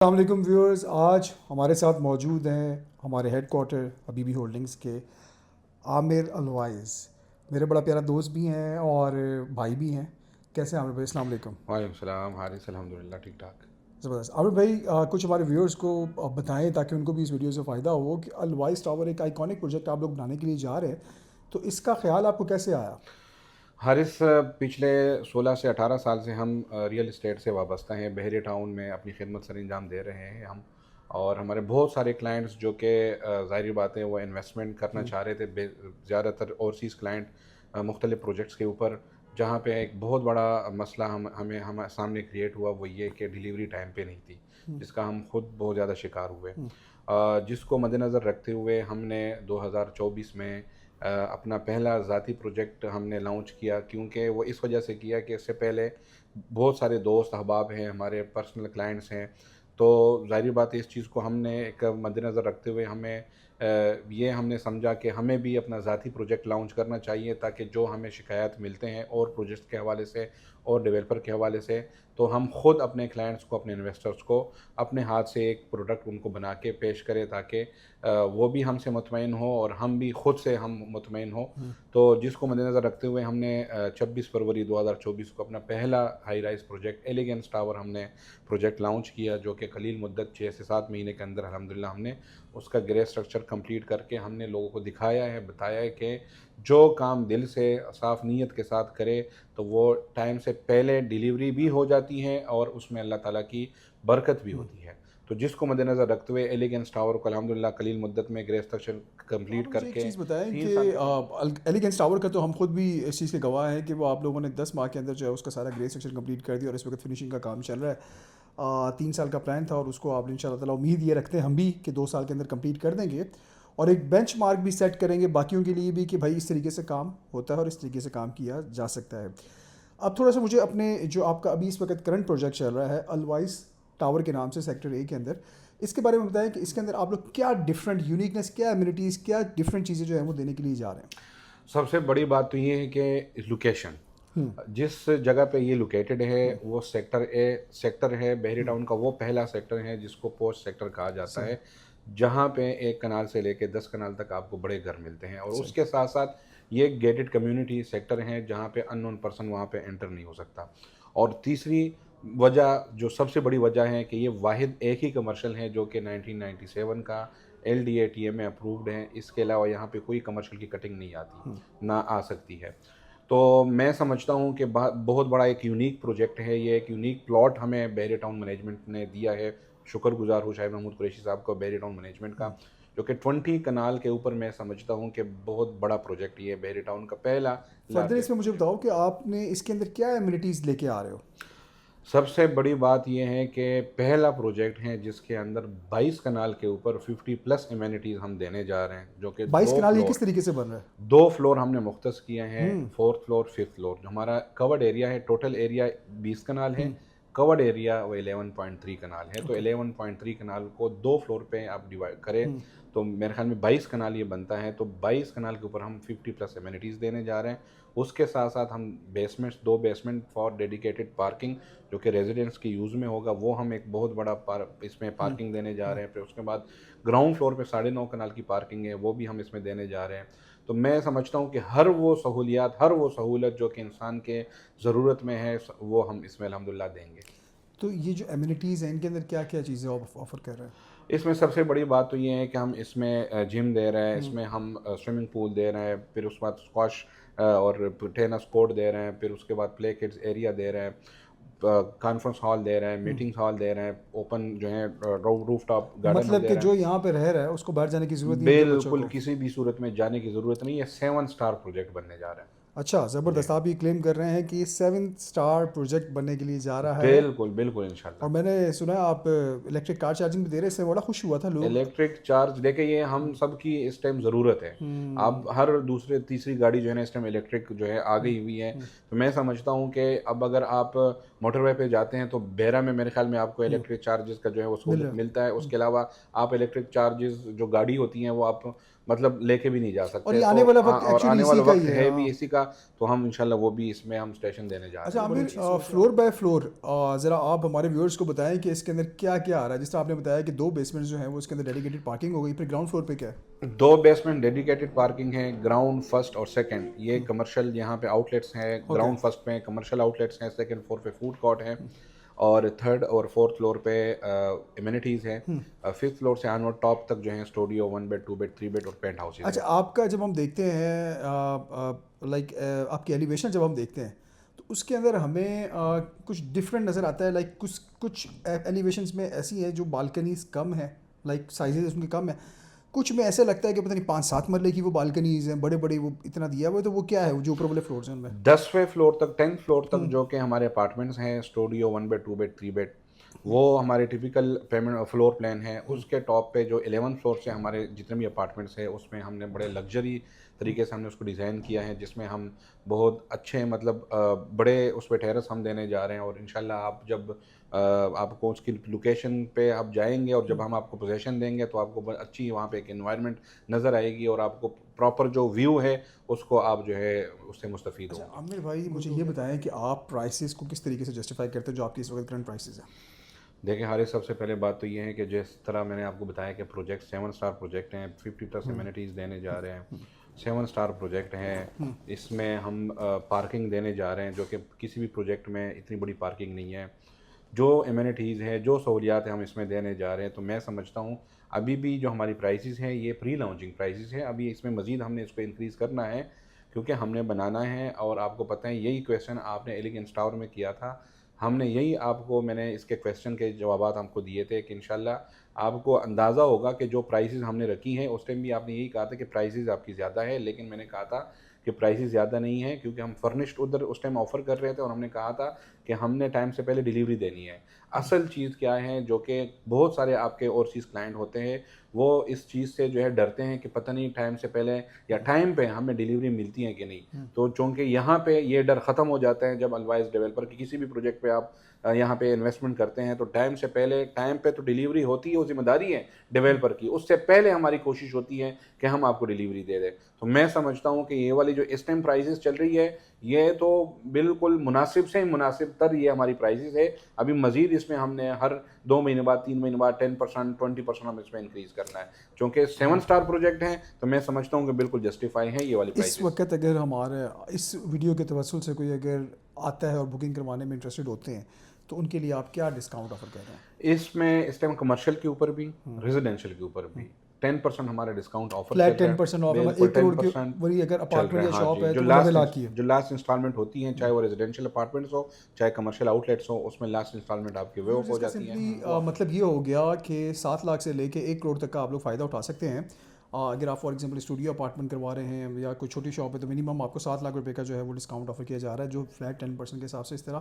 السلام علیکم ویورز. آج ہمارے ساتھ موجود ہیں ہمارے ہیڈ کوارٹر حبیبی ہولڈنگز کے عامر الوائز. میرے بڑا پیارا دوست بھی ہیں اور بھائی بھی ہیں. کیسے ہیں عامر بھائی؟ السلام علیکم. وعلیکم السلام حارث، الحمد للہ ٹھیک ٹھاک. زبردست. عامر بھائی کچھ ہمارے ویورز کو بتائیں تاکہ ان کو بھی اس ویڈیو سے فائدہ ہو کہ الوائز ٹاور ایک آئیکونک پروجیکٹ آپ لوگ بنانے کے لیے جا رہے ہیں، تو اس کا خیال آپ کو کیسے آیا؟ حارث، پچھلے 16 سے 18 سال سے ہم ریئل اسٹیٹ سے وابستہ ہیں. بحری ٹاؤن میں اپنی خدمت سر انجام دے رہے ہیں ہم، اور ہمارے بہت سارے کلائنٹس جو کہ ظاہری بات ہے وہ انویسٹمنٹ کرنا چاہ رہے تھے، زیادہ تر اوورسیز کلائنٹ مختلف پروجیکٹس کے اوپر. جہاں پہ ایک بہت بڑا مسئلہ ہمیں سامنے کریٹ ہوا، وہ یہ کہ ڈیلیوری ٹائم پہ نہیں تھی، جس کا ہم خود بہت زیادہ شکار ہوئے. جس کو مد نظر رکھتے ہوئے ہم نے 2024 میں اپنا پہلا ذاتی پروجیکٹ ہم نے لانچ کیا. کیونکہ وہ اس وجہ سے کیا کہ اس سے پہلے بہت سارے دوست احباب ہیں، ہمارے پرسنل کلائنٹس ہیں، تو ظاہری بات ہے اس چیز کو ہم نے ایک مد نظر رکھتے ہوئے ہم نے سمجھا کہ ہمیں بھی اپنا ذاتی پروجیکٹ لانچ کرنا چاہیے، تاکہ جو ہمیں شکایات ملتے ہیں اور پروجیکٹ کے حوالے سے اور ڈیولپر کے حوالے سے، تو ہم خود اپنے کلائنٹس کو، اپنے انویسٹرز کو اپنے ہاتھ سے ایک پروڈکٹ ان کو بنا کے پیش کرے، تاکہ وہ بھی ہم سے مطمئن ہو اور ہم بھی خود سے ہم مطمئن ہو. تو جس کو مد نظر رکھتے ہوئے ہم نے 26 فروری 2024 کو اپنا پہلا high rise project elegance tower ہم نے پروجیکٹ لانچ کیا، جو کہ قلیل مدت 6 سے 7 مہینے کے اندر الحمدللہ ہم نے اس کا گرے اسٹرکچر کمپلیٹ کر کے ہم نے لوگوں کو دکھایا ہے، بتایا ہے کہ جو کام دل سے صاف نیت کے ساتھ کرے تو وہ ٹائم سے پہلے ڈیلیوری بھی ہو جاتی ہے اور اس میں اللہ تعالیٰ کی برکت بھی ہوتی ہے. تو جس کو مد نظر رکھتے ہوئے ایلیگنس ٹاور کو الحمدللہ قلیل مدت میں گرے اسٹرکچر کمپلیٹ آپ کر مجھے ایک کے چیز بتائیں 3 کہ سال ایلیگنس ٹاور کا تو ہم خود بھی اس چیز کے گواہ ہیں کہ وہ آپ لوگوں نے 10 ماہ کے اندر جو ہے اس کا سارا گرے سیکشن کمپلیٹ کر دیا اور اس وقت فنیشنگ کا کام چل رہا ہے. 3 سال کا پلان تھا اور اس کو آپ نے ان شاء اللہ تعالیٰ امید یہ رکھتے ہیں ہم بھی کہ 2 سال کے اندر کمپلیٹ کر دیں گے، اور ایک بینچ مارک بھی سیٹ کریں گے باقیوں کے لیے بھی کہ بھائی اس طریقے سے کام ہوتا ہے اور اس طریقے سے کام کیا جا سکتا ہے. اب تھوڑا سا مجھے اپنے جو آپ کا ابھی اس وقت کرنٹ پروجیکٹ چل رہا ہے الوائز ٹاور کے نام سے سیکٹر اے کے اندر، اس کے بارے میں بتائیں کہ اس کے اندر آپ لوگ کیا ڈفرینٹ یونیکنیس، کیا امینٹیز، کیا ڈفرینٹ چیزیں جو ہیں وہ دینے کے لیے جا رہے ہیں؟ سب سے بڑی بات تو یہ ہے کہ لوکیشن. جس جگہ پہ یہ لوکیٹڈ ہے وہ سیکٹر ہے بحری ٹاؤن کا، وہ پہلا سیکٹر ہے جس کو پوسٹ سیکٹر کہا جاتا ہے، جہاں پہ 1 کنال سے لے کے 10 کنال تک آپ کو بڑے گھر ملتے ہیں. اور اس کے ساتھ ساتھ یہ ایک گیٹڈ کمیونٹی سیکٹر ہے جہاں پہ ان نون پرسن وہاں پہ انٹر نہیں ہو سکتا. اور تیسری وجہ، جو سب سے بڑی وجہ ہے، کہ یہ واحد ایک ہی کمرشل ہے جو کہ 1997 کا LDA-TMA میں اپرووڈ ہے. اس کے علاوہ یہاں پہ کوئی کمرشل کی کٹنگ نہیں آتی، نہ آ سکتی ہے. تو میں سمجھتا ہوں کہ بہت بڑا ایک یونیک پروجیکٹ ہے یہ، ایک یونیک پلاٹ ہمیں بحری ٹاؤن مینجمنٹ نے دیا ہے. شکر گزار ہوں شاہد محمود قریشی صاحب کو، بحری ٹاؤن مینجمنٹ کا، جو کہ 20 کنال کے اوپر میں سمجھتا ہوں کہ بہت بڑا پروجیکٹ یہ بحری ٹاؤن کا پہلا فردر اس لارجسٹ. میں مجھے بتاؤ کہ آپ نے اس کے اندر کیا امینٹیز لے کے آ رہے ہو؟ سب سے بڑی بات یہ ہے کہ پہلا پروجیکٹ ہے جس کے اندر 22 کنال کے اوپر 50+ ایمینٹیز ہم دینے جا رہے ہیں، جو کہ 22 کنال یہ کس طریقے سے بن رہا ہے؟ 2 فلور ہم نے مختص کیے ہیں، 4th فلور 5th فلور. جو ہمارا کورڈ ایریا ہے، ٹوٹل ایریا 20 کنال ہے، کورڈ ایریا وہ 11.3 کنال ہے. تو 11.3 کنال کو 2 فلور پہ آپ ڈیوائڈ کریں تو میرے خیال میں 22 کنال یہ بنتا ہے. تو 22 کنال کے اوپر ہم 50+ ایمینٹیز دینے جا رہے ہیں. اس کے ساتھ ساتھ ہم basements, 2 basement for dedicated parking, جو کہ ریزیڈنٹس کی یوز میں ہوگا، وہ ہم ایک بہت بڑا اس میں پارکنگ دینے جا رہے ہیں. پھر اس کے بعد گراؤنڈ فلور پہ 9.5 کنال کی پارکنگ ہے، وہ بھی ہم اس میں دینے جا رہے ہیں. تو میں سمجھتا ہوں کہ ہر وہ سہولت جو کہ انسان کے ضرورت میں ہے، وہ ہم اس میں الحمدللہ دیں گے. تو یہ جو امینٹیز ہیں ان کے اندر کیا کیا چیزیں آفر کر رہے ہیں؟ اس میں سب سے بڑی بات تو یہ ہے کہ ہم اس میں جم دے رہے ہیں، اس میں ہم سوئمنگ پول دے رہے ہیں، پھر اس کے بعد اسکواش اور ٹینس کورٹ دے رہے ہیں، پھر اس کے بعد پلے کڈز ایریا دے رہے ہیں، کانفرنس ہال دے رہے ہیں، میٹنگ ہال دے رہے ہیں، اوپن جو ہے روف ٹاپ گارڈن ہم مطلب دے کہ رہے جو ہیں. یہاں پہ رہ رہا ہے اس کو باہر جانے کی ضرورت نہیں ان کے بچوں بالکل کو؟ کسی بھی صورت میں جانے کی ضرورت نہیں ہے. 7 اسٹار پروجیکٹ بننے جا رہا ہے. اچھا، زبردست. آپ یہ کلیم کر رہے ہیں کہ یہ 7 اسٹار پروجیکٹ بننے کے لیے جا رہا ہے، بالکل بالکل انشاءاللہ. اور میں نے سنا ہے آپ الیکٹرک کار چارجنگ بھی دے رہے ہیں، اس سے بڑا خوش ہوا تھا لوگ. الیکٹرک چارج دیکھیں، یہ ہم سب کی اس ٹائم ضرورت ہے. اب ہر تیسری گاڑی جو ہے نا اس ٹائم الیکٹرک جو ہے آ گئی ہوئی ہے. تو میں سمجھتا ہوں کہ اب اگر آپ موٹر وے پہ جاتے ہیں تو بیرا میں میرے خیال میں آپ کو الیکٹرک چارجز کا جو ہے وہ سہولت ملتا ہے. اس کے علاوہ آپ الیکٹرک چارجز جو گاڑی ہوتی ہیں وہ آپ مطلب لے کے بھی نہیں جا سکتے. اور یہ آنے والا وقت اور آنے والا وقت ہے ہے بھی اسی کا, تو ہم انشاءاللہ وہ بھی اس میں ہم اسٹیشن دینے جا رہے اچھا ہیں. عامر, فلور بائی فلور ذرا آپ ہمارے ویورز کو بتائیں کہ اس کے اندر کیا کیا آ رہا ہے. جس طرح آپ نے بتایا کہ 2 بیسمنٹ جو ہیں وہ اس کے اندر ڈیڈیکیٹڈ پارکنگ ہو گئی, پھر گراؤنڈ فلور پہ کیا ہے؟ 2 بیسمنٹ ڈیڈیکیٹڈ پارکنگ ہے, گراؤنڈ فرسٹ اور سیکنڈ یہ کمرشل یہاں پہ آؤٹ لیٹس ہیں. گراؤنڈ فرسٹ پہ کمرشل آؤٹ لیٹس ہیں, سیکنڈ فلور پہ فوڈ کورٹ ہے, اور تھرڈ اور فورتھ فلور پہ ایمینٹیز ہیں. ففتھ فلور سے آن ٹاپ تک جو ہیں اسٹوڈیو 1 بیڈ 2 بیڈ 3 بیڈ اور پینٹ ہاؤسز. اچھا آپ کا جب ہم دیکھتے ہیں لائک آپ کی ایلیویشن جب ہم دیکھتے ہیں تو اس کے اندر ہمیں کچھ ڈفرینٹ نظر آتا ہے. لائک کچھ ایلیویشنس میں ایسی ہیں جو بالکنیز کم ہیں, لائک سائزز ان کے کم ہیں. کچھ میں ایسے لگتا ہے کہ پتہ نہیں 5-7 مرلے کی وہ بالکنیز ہیں, بڑے بڑے وہ اتنا دیا ہوا ہے. تو وہ کیا ہے جو اوپر والے فلورز ہیں ان میں؟ 10ویں فلور تک 10th فلور تک جو کہ ہمارے اپارٹمنٹس ہیں اسٹوڈیو 1 بیڈ 2 بیڈ 3 بیڈ, وہ ہمارے ٹیپیکل پیمنٹ فلور پلان ہے. اس کے ٹاپ پہ جو 11th فلور سے ہمارے جتنے بھی اپارٹمنٹس ہیں اس میں ہم نے بڑے لگژری طریقے سے ہم نے اس کو ڈیزائن کیا ہے, جس میں ہم بہت اچھے مطلب بڑے اس پہ ٹیرس ہم دینے جا رہے ہیں. اور انشاءاللہ آپ جب آپ کو اس کی لوکیشن پہ آپ جائیں گے اور جب ہم آپ کو پوزیشن دیں گے تو آپ کو اچھی وہاں پہ ایک انوائرمنٹ نظر آئے گی, اور آپ کو پراپر جو ویو ہے اس کو آپ جو ہے اس سے مستفید ہوں. عامر بھائی مجھے یہ بتائیں کہ آپ پرائسز کو کس طریقے سے جسٹیفائی کرتے ہیں جو آپ کی اس وقت کرنٹ پرائسز ہیں؟ دیکھیں حارث, سب سے پہلے بات تو یہ ہے کہ جس طرح میں نے آپ کو بتایا کہ پروجیکٹ 7 اسٹار پروجیکٹ ہیں, 50+ ایمینٹیز دینے جا رہے ہیں, 7 اسٹار پروجیکٹ ہیں. اس میں ہم پارکنگ دینے جا رہے ہیں جو کہ کسی بھی پروجیکٹ میں اتنی بڑی پارکنگ نہیں ہے. جو ایمینٹیز ہے, جو سہولیات ہم اس میں دینے جا رہے ہیں, تو میں سمجھتا ہوں ابھی بھی جو ہماری پرائسز ہیں یہ پری لانچنگ پرائسز ہیں. ابھی اس میں مزید ہم نے اس کو انکریز کرنا ہے کیونکہ ہم نے بنانا ہے. اور آپ کو پتہ ہے یہی کویشچن آپ نے ایلیگنس ٹاور میں کیا تھا, ہم نے یہی آپ کو, میں نے اس کے کویشچن کے جوابات ہم کو دیے تھے کہ انشاءاللہ آپ کو اندازہ ہوگا کہ جو پرائسز ہم نے رکھی ہیں, اس ٹائم بھی آپ نے یہی کہا تھا کہ پرائسز آپ کی زیادہ ہے, لیکن میں نے کہا تھا کہ پرائسز زیادہ نہیں ہے کیونکہ ہم فرنشڈ ادھر اس ٹائم آفر کر رہے تھے, اور ہم نے کہا تھا کہ ہم نے ٹائم سے پہلے ڈیلیوری دینی ہے. اصل چیز کیا ہے, جو کہ بہت سارے آپ کے اوورسیز کلائنٹ ہوتے ہیں وہ اس چیز سے جو ہے ڈرتے ہیں کہ پتہ نہیں ٹائم سے پہلے یا ٹائم پہ ہمیں ڈیلیوری ملتی ہے کہ نہیں. تو چونکہ یہاں پہ یہ ڈر ختم ہو جاتا ہے جب الوائز ڈیولپر کی کسی بھی پروجیکٹ پہ آپ یہاں پہ انویسٹمنٹ کرتے ہیں تو ٹائم سے پہلے, ٹائم پہ تو ڈیلیوری ہوتی ہے, وہ ذمہ داری ہے ڈیولپر کی, اس سے پہلے ہماری کوشش ہوتی ہے کہ ہم آپ کو ڈیلیوری دے دیں. تو میں سمجھتا ہوں کہ یہ والی جو اس ٹائم پرائسز چل رہی ہے یہ تو بالکل مناسب سے مناسب تر یہ ہماری پرائسز ہے. ابھی مزید اس میں ہم نے ہر 2 مہینے بعد 3 مہینے بعد 10% 20% ہم اس میں انکریز کرنا ہے. چونکہ 7 اسٹار پروجیکٹ ہیں تو میں سمجھتا ہوں کہ بالکل جسٹیفائی ہیں یہ والی پرائسز. اس وقت اگر ہمارے اس ویڈیو کے توسل سے کوئی اگر آتا ہے اور بکنگ کروانے میں انٹرسٹڈ ہوتے ہیں تو ان کے لیے آپ کیا ڈسکاؤنٹ آفر کر رہے ہیں؟ اس میں اس ٹائم کمرشل کے اوپر بھی ریزیڈینشیل کے اوپر بھی 10% ہمارا discount offer flat 10% of, 1 crore کی بڑی اگر اپارٹمنٹ یا شاپ ہے جو لاسٹ انسٹالمنٹ ہوتی ہیں, چاہے وہ ریزیڈینشیل اپارٹمنٹس ہو چاہے کمرشل آؤٹ لیٹس ہو, اس میں لاسٹ انسٹالمنٹ آپ کی ویو ہو جاتی ہے. مطلب یہ ہو گیا کہ 7 لاکھ سے لے کے 1 کروڑ تک کا آپ لوگ فائدہ اٹھا سکتے ہیں. اگر آپ فار ایگزامپل اسٹوڈیو اپارٹمنٹ کروا رہے ہیں یا کوئی چھوٹی شاپ ہے تو منیمم آپ کو 7 لاکھ روپے کا جو ہے وہ ڈسکاؤنٹ آفر کیا جا رہا ہے, جو فلیٹ 10% کے حساب سے اس طرح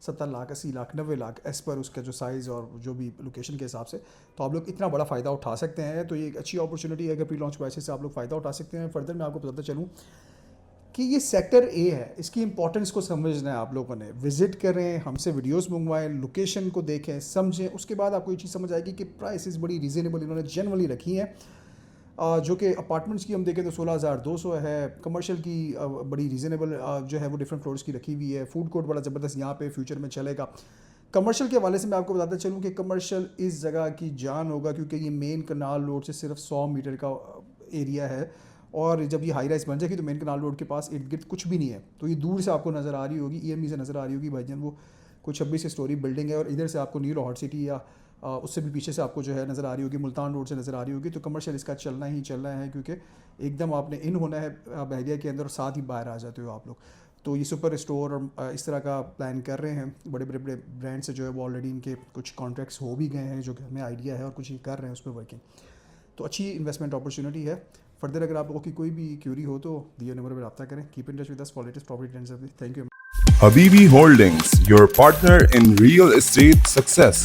70 لاکھ 80 لاکھ 90 لاکھ ایز پر اس کا جو سائز اور جو بھی لوکیشن کے حساب سے. تو آپ لوگ اتنا بڑا فائدہ اٹھا سکتے ہیں. تو یہ ایک اچھی اپرچونیٹی ہے, اگر پری لانچ پرائسز سے آپ لوگ فائدہ اٹھا سکتے ہیں. فردر میں آپ کو بتاتا چلوں کہ یہ سیکٹر اے ہے, اس کی امپورٹنس کو سمجھنا ہے آپ لوگوں نے. وزٹ کریں, ہم سے ویڈیوز منگوائیں, لوکیشن کو دیکھیں, سمجھیں, اس کے بعد آپ کو یہ چیز سمجھ آئے گی کہ پرائسز بڑی ریزنیبل انہوں نے جنرلی رکھی ہیں. جو کہ اپارٹمنٹس کی ہم دیکھیں تو 16,200 ہے, کمرشل کی بڑی ریزنیبل جو ہے وہ ڈفرینٹ فلورس کی رکھی ہوئی ہے. فوڈ کورٹ بڑا زبردست یہاں پہ فیوچر میں چلے گا. کمرشل کے حوالے سے میں آپ کو بتاتا چلوں کہ کمرشل اس جگہ کی جان ہوگا کیونکہ یہ مین کنال روڈ سے صرف 100 میٹر کا ایریا ہے, اور جب یہ ہائی رائز بن جائے گی تو مین کنال روڈ کے پاس ارد گرد کچھ بھی نہیں ہے. تو یہ دور سے آپ کو نظر آ رہی ہوگی, ای ایم ای سے نظر آ رہی ہوگی بھائی جان, وہ کوئی 26 اسٹوری بلڈنگ ہے, اور ادھر سے آپ کو نیو لاہور سٹی یا اس سے بھی پیچھے سے آپ کو جو ہے نظر آ رہی ہوگی, ملتان روڈ سے نظر آ رہی ہوگی. تو کمرشل اس کا چلنا ہی چلنا ہے کیونکہ ایک دم آپ نے ان ہونا ہے بحریہ کے اندر اور ساتھ ہی باہر آ جاتے ہو آپ لوگ. تو یہ سپر اسٹور اور اس طرح کا پلان کر رہے ہیں. بڑے بڑے بڑے برانڈ سے جو ہے وہ آلریڈی ان کے کچھ کانٹریکٹس ہو بھی گئے ہیں جو کہ ہمیں آئیڈیا ہے, اور کچھ یہ کر رہے ہیں اس پہ ورکنگ. تو اچھی انویسٹمنٹ اپرچونیٹی ہے. فردر اگر آپ لوگوں کی کوئی بھی کیوری ہو تو دیے نمبر پہ رابطہ کریں. Keep in touch with us for latest property trends. Thank you. Habibi Holdings, your partner in real estate success.